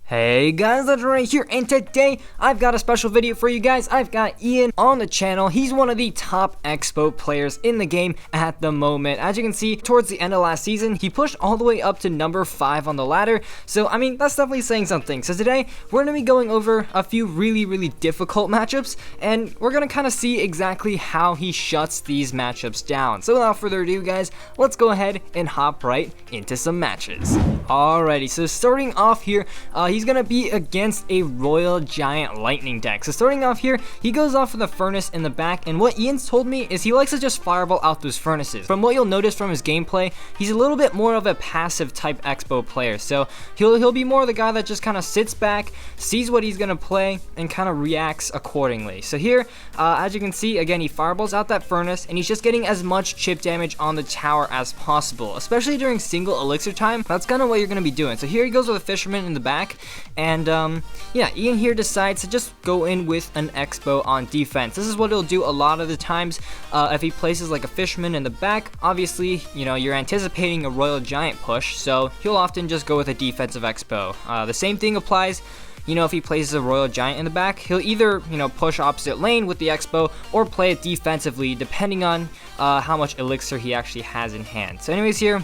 Hey guys, Legendaray here, and today I've got a special video for you guys. I've got Ian on the channel. He's one of the top Expo players in the game at the moment. As you can see, towards the end of last season, he pushed all the way up to number 5 on the ladder. So, I mean, that's definitely saying something. So today, we're going to be going over a few really difficult matchups, and we're going to kind of see exactly how he shuts these matchups down. So without further ado, guys, let's go ahead and hop right into some matches. Alrighty, so starting off here, he's gonna be against a Royal Giant Lightning deck. So starting off here, he goes off with a furnace in the back, and what Ian's told me is he likes to just fireball out those furnaces. From what you'll notice from his gameplay, he's a little bit more of a passive type Expo player. So he'll be more the guy that just kind of sits back, sees what he's gonna play, and kind of reacts accordingly. So here, as you can see, again, he fireballs out that furnace, and he's just getting as much chip damage on the tower as possible, especially during single elixir time. That's kind of what you're gonna be doing. So here he goes with a fisherman in the back, and yeah, Ian here decides to just go in with an Expo on defense. This is what he'll do a lot of the times. If he places like a fisherman in the back, obviously, you know, you're anticipating a Royal Giant push, so he'll often just go with a defensive Expo. The same thing applies. You know, if he places a Royal Giant in the back, he'll either, you know, push opposite lane with the Expo or play it defensively, depending on how much elixir he actually has in hand. So anyways here,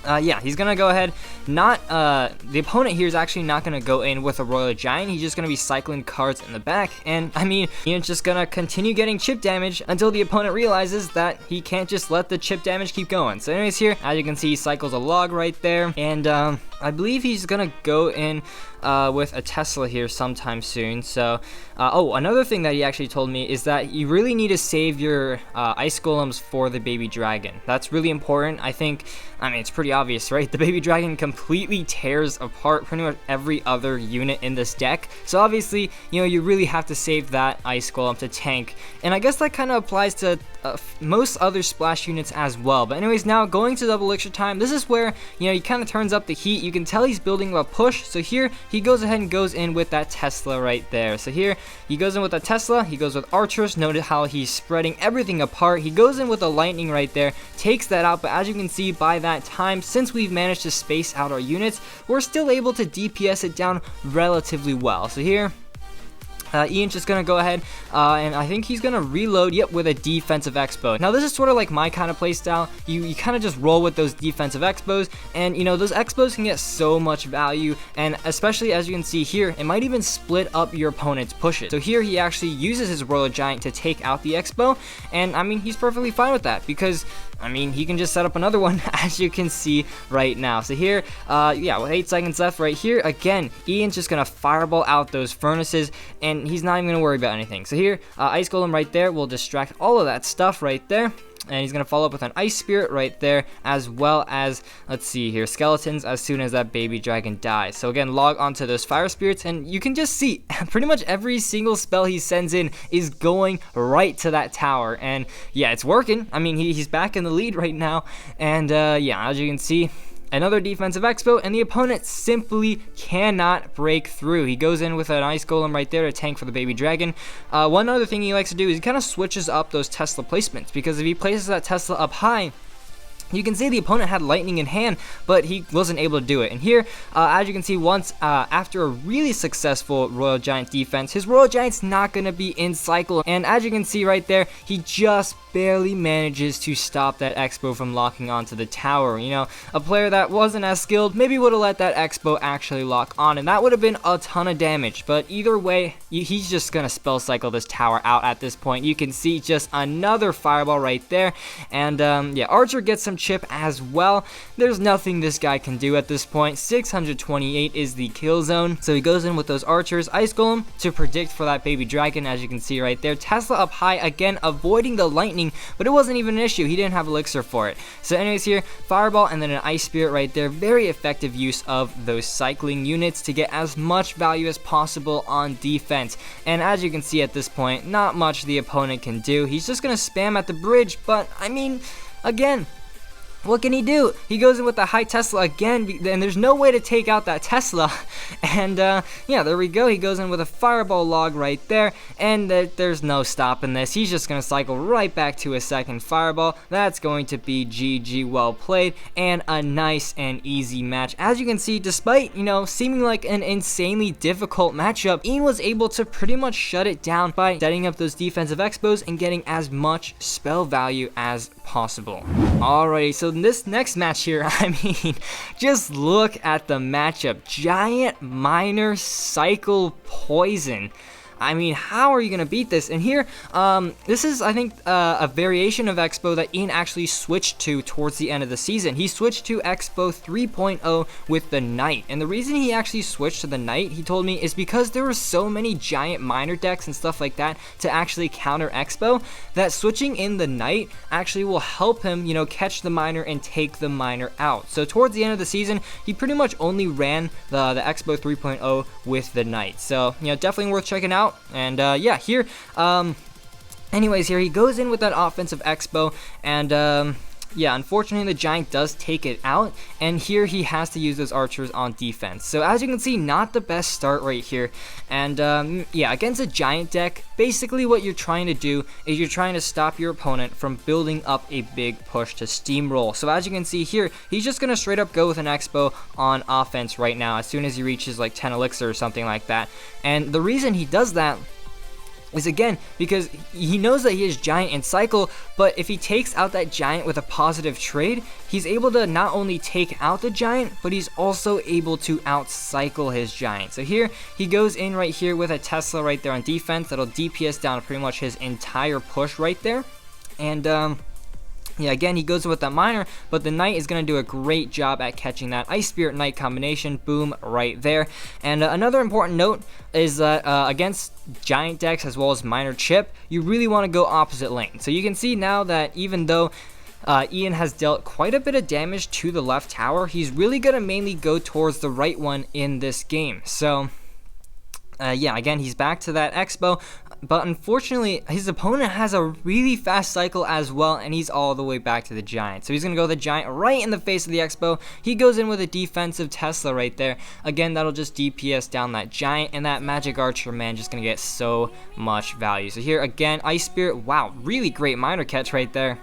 yeah, he's gonna go ahead. The opponent here is actually not gonna go in with a Royal Giant. He's just gonna be cycling cards in the back, and I mean, he's just gonna continue getting chip damage until the opponent realizes that he can't just let the chip damage keep going. So anyways here, as you can see, he cycles a log right there, and I believe he's gonna go in with a Tesla here sometime soon. So, oh, another thing that he actually told me is that you really need to save your ice golems for the baby dragon. That's really important. I mean, it's pretty obvious, right? The baby dragon completely tears apart pretty much every other unit in this deck. So obviously, you know, you really have to save that ice golem to tank. And I guess that kind of applies to most other splash units as well. But anyways, now going to double elixir time, this is where, you know, he kind of turns up the heat. You can tell he's building a push. So here he goes ahead and goes in with that Tesla right there. So here he goes in with a Tesla, he goes with archers. Notice how he's spreading everything apart. He goes in with a lightning right there, takes that out. But as you can see, by that time, since we've managed to space out our units, we're still able to DPS it down relatively well. So here, Ian's just gonna go ahead and I think he's gonna reload, yep, with a defensive Expo. Now this is sort of like my kind of playstyle. You kind of just roll with those defensive Expos, and you know, those Expos can get so much value, and especially as you can see here, it might even split up your opponent's pushes. So here he actually uses his Royal Giant to take out the Expo, and I mean, he's perfectly fine with that because I mean, he can just set up another one, as you can see right now. So here, yeah, with 8 seconds left right here, again, Ian's just going to fireball out those furnaces, and he's not even going to worry about anything. So here, Ice Golem right there will distract all of that stuff right there. And he's going to follow up with an Ice Spirit right there, as well as, let's see here, Skeletons as soon as that baby dragon dies. So again, log onto those Fire Spirits, and you can just see pretty much every single spell he sends in is going right to that tower. And yeah, it's working. I mean, he's back in the lead right now. And yeah, as you can see, another defensive Expo, and the opponent simply cannot break through. He goes in with an Ice Golem right there to tank for the baby dragon. One other thing he likes to do is he kind of switches up those Tesla placements, because if he places that Tesla up high, you can see the opponent had lightning in hand, but he wasn't able to do it. And here, as you can see, once after a really successful Royal Giant defense, his Royal Giant's not going to be in cycle. And as you can see right there, he just barely manages to stop that Expo from locking onto the tower. You know, a player that wasn't as skilled maybe would have let that Expo actually lock on, and that would have been a ton of damage. But either way, he's just going to spell cycle this tower out at this point. You can see just another fireball right there. And yeah, Archer gets some chip as well. There's nothing this guy can do at this point. 628 is the kill zone. So he goes in with those archers, Ice Golem to predict for that baby dragon, as you can see right there. Tesla up high, again avoiding the lightning, but it wasn't even an issue. He didn't have elixir for it. So anyways here, fireball and then an Ice Spirit right there. Very effective use of those cycling units to get as much value as possible on defense. And as you can see at this point, not much the opponent can do. He's just gonna spam at the bridge, but I mean, again, what can he do? He goes in with the high Tesla again, and there's no way to take out that Tesla. And yeah, there we go. He goes in with a fireball log right there, and there's no stopping this. He's just going to cycle right back to a second fireball. That's going to be GG, well played, and a nice and easy match. As you can see, despite, seeming like an insanely difficult matchup, Ian was able to pretty much shut it down by setting up those defensive expos and getting as much spell value as possible. Alrighty, so in this next match here, I mean, just look at the matchup. Giant Miner Cycle Poison. I mean, how are you going to beat this? And here, this is, I think, a variation of Expo that Ian actually switched to towards the end of the season. He switched to Expo 3.0 with the Knight. And the reason he actually switched to the Knight, he told me, is because there were so many giant miner decks and stuff like that to actually counter Expo, that switching in the Knight actually will help him, catch the miner and take the miner out. So towards the end of the season, he pretty much only ran the Expo 3.0 with the Knight. So, definitely worth checking out. And yeah, here, anyways, here he goes in with that offensive expo, and yeah, unfortunately the giant does take it out, and here he has to use those archers on defense. So as you can see, not the best start right here. And yeah, against a giant deck, basically what you're trying to do is you're trying to stop your opponent from building up a big push to steamroll. So as you can see here, he's just gonna straight up go with an expo on offense right now as soon as he reaches like 10 elixir or something like that. And the reason he does that is, again, because he knows that he is giant in cycle, but if he takes out that giant with a positive trade, he's able to not only take out the giant, but he's also able to out-cycle his giant. So here, he goes in right here with a Tesla right there on defense that'll DPS down pretty much his entire push right there. And yeah, again, he goes with that miner, but the Knight is going to do a great job at catching that Ice Spirit Knight combination. Boom, right there. And another important note is that against giant decks as well as miner chip, you really want to go opposite lane. So you can see now that even though Ian has dealt quite a bit of damage to the left tower, he's really going to mainly go towards the right one in this game. So yeah, again, he's back to that expo, but unfortunately his opponent has a really fast cycle as well, and he's all the way back to the giant. So he's gonna go the giant right in the face of the expo. He goes in with a defensive Tesla right there. Again, that'll just DPS down that giant, and that magic archer, man, just gonna get so much value. So here again, Ice Spirit, wow, really great miner catch right there.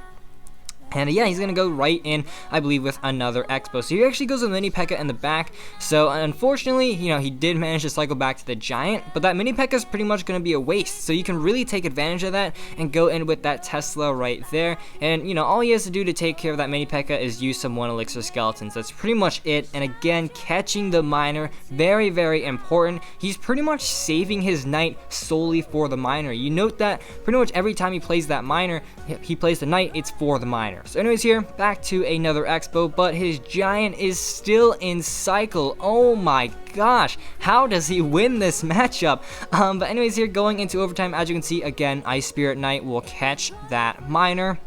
And yeah, he's going to go right in, I believe, with another expo. So he actually goes with Mini P.E.K.K.A. in the back. So unfortunately, he did manage to cycle back to the giant, but that Mini P.E.K.K.A. is pretty much going to be a waste. So you can really take advantage of that and go in with that Tesla right there. And, all he has to do to take care of that Mini P.E.K.K.A. is use some 1 elixir skeletons. That's pretty much it. And again, catching the miner, very, very important. He's pretty much saving his Knight solely for the miner. You note that pretty much every time he plays that miner, he plays the Knight, it's for the miner. So anyways, here, back to another expo, but his giant is still in cycle. Oh my gosh, how does he win this matchup? But anyways, here, going into overtime, as you can see, again, Ice Spirit Knight will catch that miner.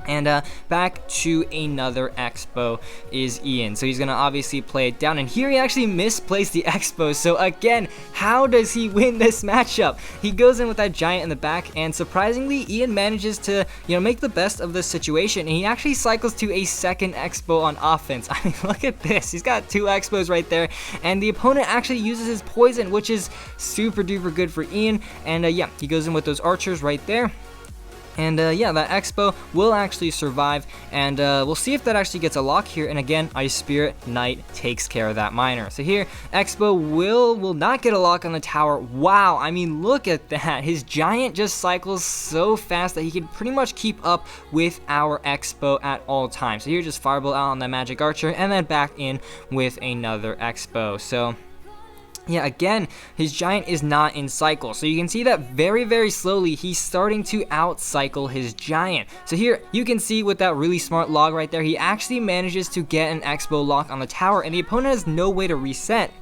And back to another expo is Ian. So he's going to obviously play it down. And here he actually misplaced the expo. So again, how does he win this matchup? He goes in with that giant in the back. And surprisingly, Ian manages to, make the best of this situation. And he actually cycles to a second expo on offense. I mean, look at this. He's got 2 expos right there. And the opponent actually uses his poison, which is super duper good for Ian. And yeah, he goes in with those archers right there. And yeah, that expo will actually survive, and we'll see if that actually gets a lock here. And again, Ice Spirit Knight takes care of that miner. So here, expo will not get a lock on the tower. Wow, I mean, look at that. His giant just cycles so fast that he can pretty much keep up with our expo at all times. So here, just fireball out on that magic archer, and then back in with another expo. So yeah, again, his giant is not in cycle. So you can see that very, very slowly, he's starting to out-cycle his giant. So here, you can see with that really smart log right there, he actually manages to get an expo lock on the tower, and the opponent has no way to reset.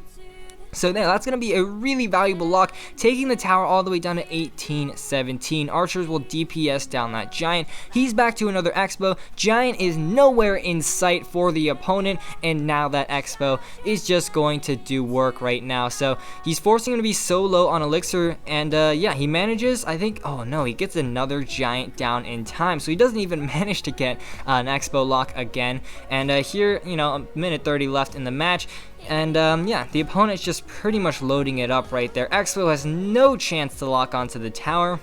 So that's going to be a really valuable lock, taking the tower all the way down to 18-17. Archers will DPS down that giant. He's back to another Expo. Giant is nowhere in sight for the opponent, and now that Expo is just going to do work right now. So he's forcing him to be so low on elixir, and yeah, he manages, I think, oh no, he gets another giant down in time. So he doesn't even manage to get an Expo lock again. And here, you know, a minute 30 left in the match. And yeah, the opponent's just pretty much loading it up right there. Expo has no chance to lock onto the tower.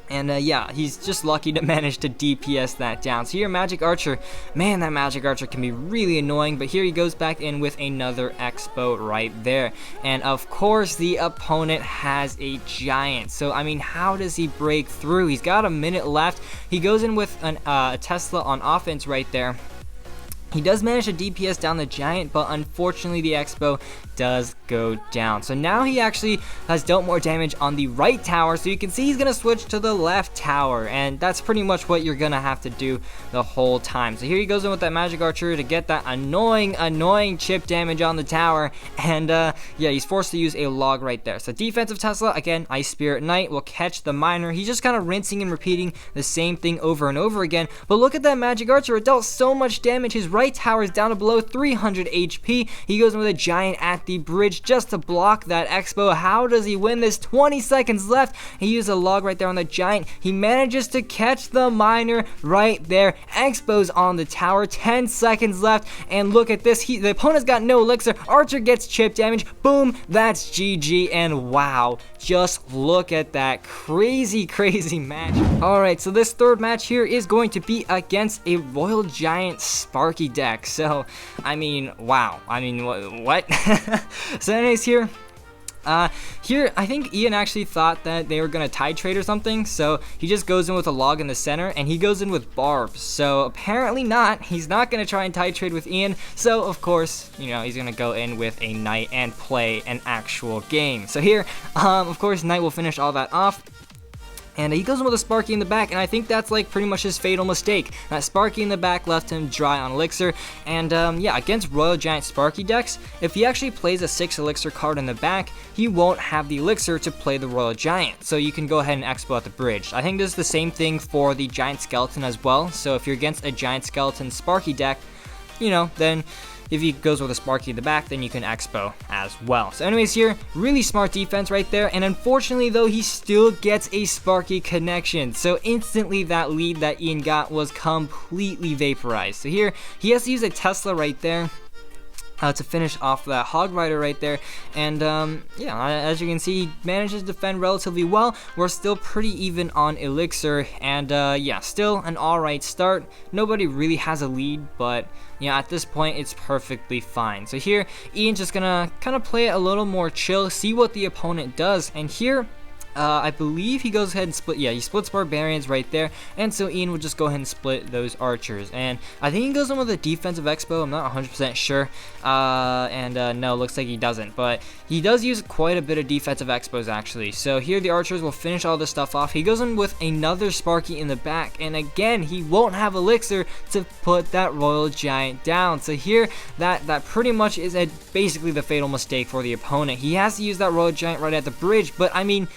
And yeah, he's just lucky to manage to DPS that down. So here, Magic Archer, man, that Magic Archer can be really annoying. But here he goes back in with another Expo right there. And of course, the opponent has a giant. So, I mean, how does he break through? He's got a minute left. He goes in with a Tesla on offense right there. He does manage to DPS down the giant, but unfortunately the Expo does go down. So now he actually has dealt more damage on the right tower, so you can see he's going to switch to the left tower, and that's pretty much what you're going to have to do the whole time. So here he goes in with that Magic Archer to get that annoying chip damage on the tower, and yeah, he's forced to use a log right there. So defensive Tesla, again, Ice Spirit Knight will catch the miner. He's just kind of rinsing and repeating the same thing over and over again, but look at that Magic Archer. It dealt so much damage. His right tower is down to below 300 HP. He goes in with a giant at the bridge just to block that Expo. How does he win this? 20 seconds left. He used a log right there on the giant. He manages to catch the miner right there. Expo's on the tower. 10 seconds left, and look at this. The opponent's got no elixir. Archer gets chip damage. Boom, that's GG. And wow, just look at that crazy match. Alright, so this third match here is going to be against a Royal Giant Sparky deck. So, I mean, wow. I mean, what? So anyways, here I think Ian actually thought that they were going to tide trade or something, so he just goes in with a log in the center, and he goes in with barbs. So apparently not. He's not going to try and tide trade with Ian, so of course, you know, he's going to go in with a knight and play an actual game. So here, of course, knight will finish all that off. And he goes in with a Sparky in the back, and I think that's like pretty much his fatal mistake. That Sparky in the back left him dry on elixir, and yeah, against Royal Giant Sparky decks, if he actually plays a 6 elixir card in the back, he won't have the elixir to play the Royal Giant, so you can go ahead and Expo at the bridge. I think this is the same thing for the Giant Skeleton as well, so if you're against a Giant Skeleton Sparky deck, you know, then if he goes with a Sparky in the back, then you can Expo as well. So anyways here, really smart defense right there, and unfortunately though, he still gets a Sparky connection. So instantly that lead that Ian got was completely vaporized. So here, he has to use a Tesla right there to finish off that Hog Rider right there, and yeah, as you can see, he manages to defend relatively well. We're still pretty even on elixir, and yeah, still an alright start. Nobody really has a lead, but you know, at this point it's perfectly fine. So here, Ian's just gonna kind of play it a little more chill, see what the opponent does, and here I believe he goes ahead and split, yeah, he splits Barbarians right there, and so Ian will just go ahead and split those Archers, and I think he goes in with a defensive Expo, I'm not 100% sure, no, looks like he doesn't, but he does use quite a bit of defensive Expos actually. So here the Archers will finish all this stuff off. He goes in with another Sparky in the back, and again, he won't have elixir to put that Royal Giant down. So here, that pretty much is basically the fatal mistake for the opponent. He has to use that Royal Giant right at the bridge, but I mean,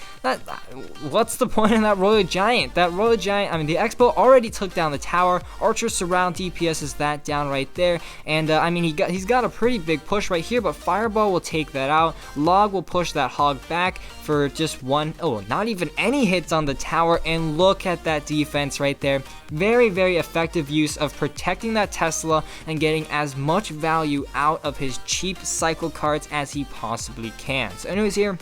what's the point in that Royal Giant? That Royal Giant, I mean, the Expo already took down the tower. Archer surround DPSs that down right there, and I mean, he's got a pretty big push right here, but Fireball will take that out. Log will push that Hog back for just one, oh, not even any hits on the tower, and look at that defense right there. Very effective use of protecting that Tesla and getting as much value out of his cheap cycle cards as he possibly can. So anyways here,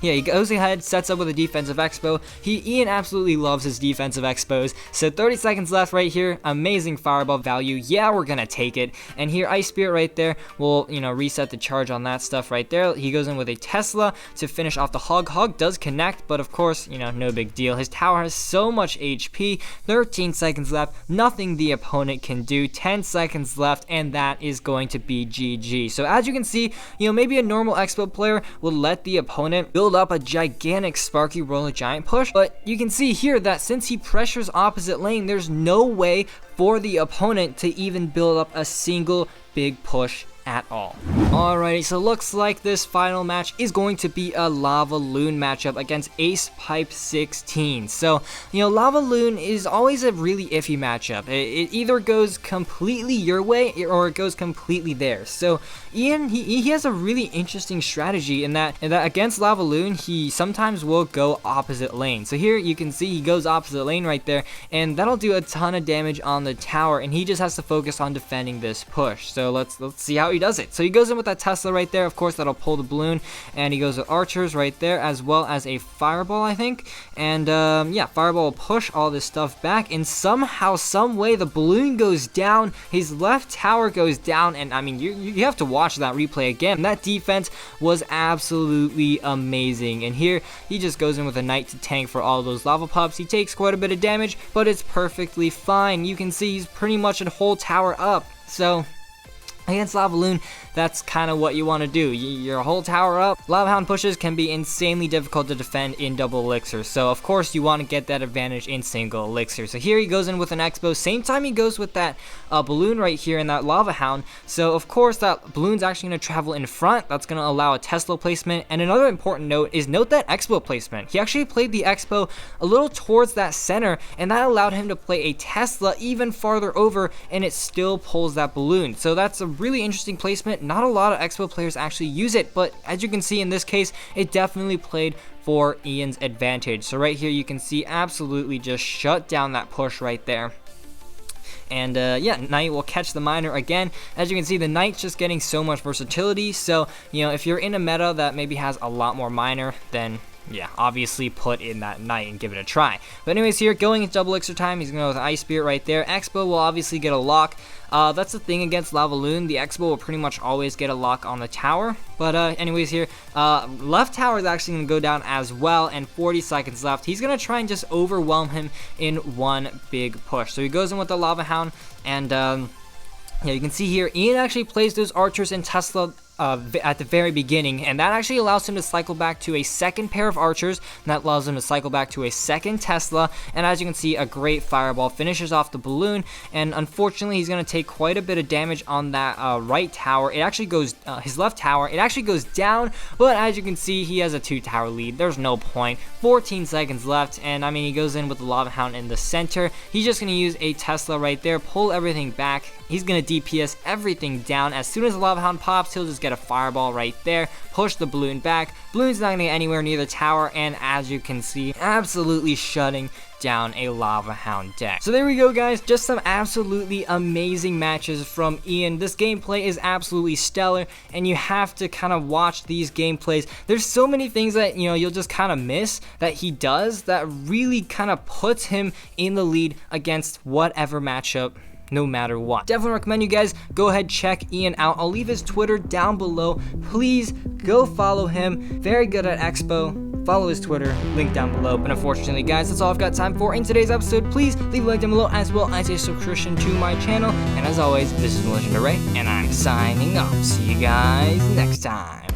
yeah, he goes ahead, sets up with a defensive Expo. Ian absolutely loves his defensive Expos. So 30 seconds left right here. Amazing Fireball value. Yeah, we're gonna take it. And here, Ice Spirit right there will, you know, reset the charge on that stuff right there. He goes in with a Tesla to finish off the Hog. Hog does connect, but of course, you know, no big deal. His tower has so much HP. 13 seconds left. Nothing the opponent can do. 10 seconds left, and that is going to be GG. So as you can see, you know, maybe a normal Expo player will let the opponent build up a gigantic Sparky Royal Giant push, but you can see here that since he pressures opposite lane, there's no way for the opponent to even build up a single big push at all. Alrighty, so looks like this final match is going to be a Lava Loon matchup against Ace Pipe 16. So, Lava Loon is always a really iffy matchup. It either goes completely your way or it goes completely theirs. So, Ian, he has a really interesting strategy in that against Lava Loon, he sometimes will go opposite lane. So here you can see he goes opposite lane right there, and that'll do a ton of damage on the tower, and he just has to focus on defending this push. So let's see how he does it. So he goes in with that Tesla right there, of course that'll pull the balloon, and he goes with archers right there, as well as a fireball, I think. And yeah, fireball will push all this stuff back, and somehow, some way, the balloon goes down, his left tower goes down, and I mean, you have to watch that replay again. That defense was absolutely amazing, and here he just goes in with a knight to tank for all those lava pups. He takes quite a bit of damage, but it's perfectly fine. You can see he's pretty much a whole tower up. So against Lava Loon, that's kind of what you want to do. Your whole tower up. Lava Hound pushes can be insanely difficult to defend in double elixir, so of course you want to get that advantage in single elixir. So here he goes in with an Expo, same time he goes with that balloon right here and that Lava Hound. So of course that balloon's actually going to travel in front. That's going to allow a Tesla placement. And another important note is note that Expo placement. He actually played the Expo a little towards that center, and that allowed him to play a Tesla even farther over, and it still pulls that balloon. So that's a really interesting placement. Not a lot of Expo players actually use it, but as you can see in this case, it definitely played for Ian's advantage. So right here you can see absolutely just shut down that push right there. And yeah, Knight will catch the miner again. As you can see, the Knight's just getting so much versatility. So, if you're in a meta that maybe has a lot more miner, then yeah, obviously put in that Knight and give it a try. But anyways, here, going into double elixir time, he's going to go with Ice Spirit right there. Expo will obviously get a lock. That's the thing against Lava Loon. The Expo will pretty much always get a lock on the tower. But anyways here, left tower is actually going to go down as well, and 40 seconds left. He's going to try and just overwhelm him in one big push. So he goes in with the Lava Hound, and yeah, you can see here, Ian actually plays those archers in Tesla at the very beginning, and that actually allows him to cycle back to a second pair of archers, and that allows him to cycle back to a second Tesla. And as you can see, a great fireball finishes off the balloon, and unfortunately he's going to take quite a bit of damage on that right tower. It actually goes, his left tower, it actually goes down, but as you can see, he has a 2-tower lead. There's no point. 14 seconds left, and I mean, he goes in with the Lava Hound in the center. He's just going to use a Tesla right there, pull everything back. He's going to DPS everything down. As soon as the Lava Hound pops, he'll just get a fireball right there, push the balloon back. Balloon's not going to get anywhere near the tower, and as you can see, absolutely shutting down a Lava Hound deck. So there we go, guys. Just some absolutely amazing matches from Ian. This gameplay is absolutely stellar, and you have to kind of watch these gameplays. There's so many things that, you'll just kind of miss that he does that really kind of puts him in the lead against whatever matchup, no matter what. Definitely recommend you guys go ahead, check Ian out. I'll leave his Twitter down below. Please go follow him. Very good at Expo. Follow his Twitter, link down below. But unfortunately, guys, that's all I've got time for in today's episode. Please leave a like down below, as well as a subscription to my channel. And as always, this is Legendaray, and I'm signing off. See you guys next time.